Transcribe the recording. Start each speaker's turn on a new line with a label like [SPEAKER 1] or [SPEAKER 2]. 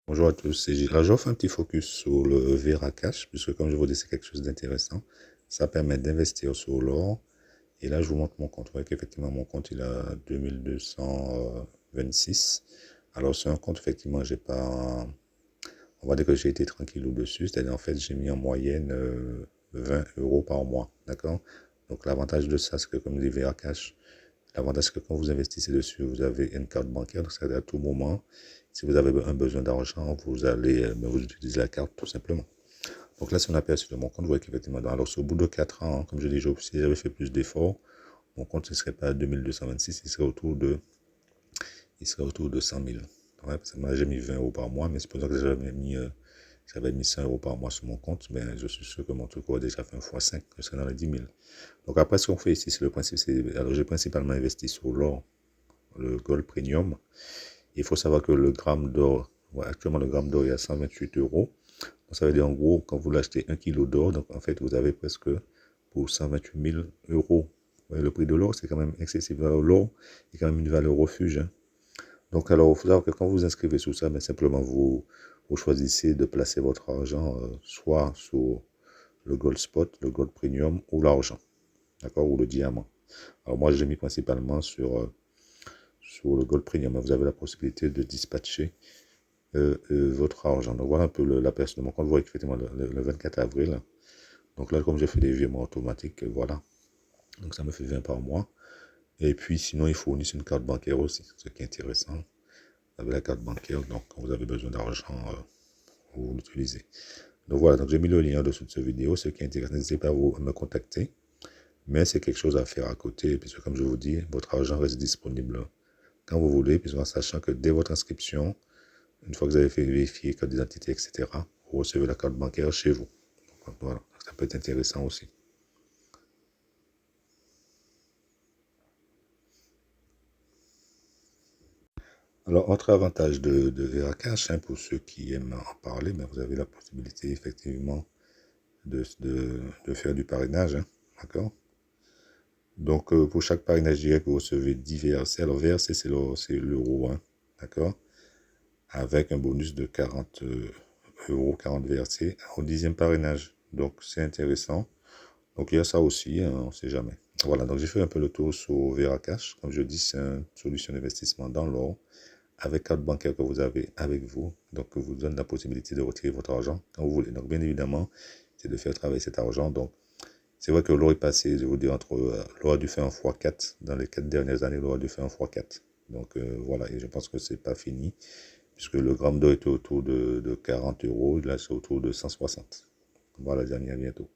[SPEAKER 1] Bonjour à tous, c'est Gilles. Alors, je vais faire un petit focus sur le Vera Cash, puisque comme je vous dis, c'est quelque chose d'intéressant. Ça permet d'investir sur l'or. Et là, je vous montre mon compte. Vous voyez qu'effectivement, mon compte, il a 2226. Alors, c'est un compte, effectivement, j'ai pas... On va dire que j'ai été tranquille au-dessus. C'est-à-dire, en fait, j'ai mis en moyenne 20 euros par mois. D'accord? Donc, l'avantage de ça, c'est que comme dit Vera Cash, l'avantage, c'est que quand vous investissez dessus, vous avez une carte bancaire, donc c'est à tout moment. Si vous avez un besoin d'argent, vous allez vous utilisez la carte tout simplement. Donc là, si on aperçu de mon compte, vous voyez qu'effectivement, alors au bout de 4 ans, comme je l'ai dit, si j'avais fait plus d'efforts, mon compte ne serait pas à 2226, il serait autour de 100 000. Ouais, parce que moi, j'ai mis 20 euros par mois, mais supposons que j'avais mis 100 euros par mois sur mon compte, ben, je suis sûr que mon truc aurait déjà fait un fois 5, je serais dans les 10 000. Donc après, ce qu'on fait ici, c'est le principe, alors j'ai principalement investi sur l'or, le gold premium. Il faut savoir que le gramme d'or, ouais, actuellement le gramme d'or est à 128 euros. Donc, ça veut dire en gros, quand vous l'achetez 1 kilo d'or, donc en fait vous avez presque pour 128 000 euros. Ouais, le prix de l'or, c'est quand même excessif. L'or est quand même une valeur refuge, hein. Donc alors, il faut savoir que quand vous inscrivez sur ça, ben, simplement vous choisissez de placer votre argent soit sur le gold spot, le gold premium ou l'argent, d'accord, ou le diamant. Alors moi, j'ai mis principalement sur le gold premium. Vous avez la possibilité de dispatcher votre argent. Donc voilà un peu l'aperçu de mon compte. Vous voyez effectivement le 24 avril. Donc là, comme j'ai fait des virements automatiques, voilà. Donc ça me fait 20 par mois. Et puis sinon, ils fournissent une carte bancaire aussi, ce qui est intéressant. Vous avez la carte bancaire, donc quand vous avez besoin d'argent, vous l'utilisez. Donc voilà, donc j'ai mis le lien en dessous de cette vidéo. Ce qui est intéressant, n'hésitez pas à me contacter. Mais c'est quelque chose à faire à côté, puisque comme je vous dis, votre argent reste disponible quand vous voulez, puisque en sachant que dès votre inscription, une fois que vous avez fait vérifier carte d'identité, etc., vous recevez la carte bancaire chez vous. Donc, voilà, ça peut être intéressant aussi. Alors, autre avantage de Veracash, hein, pour ceux qui aiment en parler, ben, vous avez la possibilité effectivement de faire du parrainage, hein, d'accord? Donc, pour chaque parrainage direct, vous recevez 10 VRC. Alors, VRC, c'est l'euro, hein, d'accord? Avec un bonus de 40 euros, 40 VRC au 10e parrainage. Donc, c'est intéressant. Donc il y a ça aussi, hein, on ne sait jamais. Voilà, donc j'ai fait un peu le tour sur Veracash. Comme je dis, c'est une solution d'investissement dans l'or avec carte bancaire que vous avez avec vous. Donc, qui vous donne la possibilité de retirer votre argent quand vous voulez. Donc, bien évidemment, c'est de faire travailler cet argent. Donc, c'est vrai que l'or est passé, je vous dis, l'or a dû faire un x4. Dans les 4 dernières années, l'or a dû faire un x4. Donc, voilà, et je pense que c'est pas fini, puisque le gramme d'or était autour de 40 euros. Là, c'est autour de 160. Voilà, les amis, à bientôt.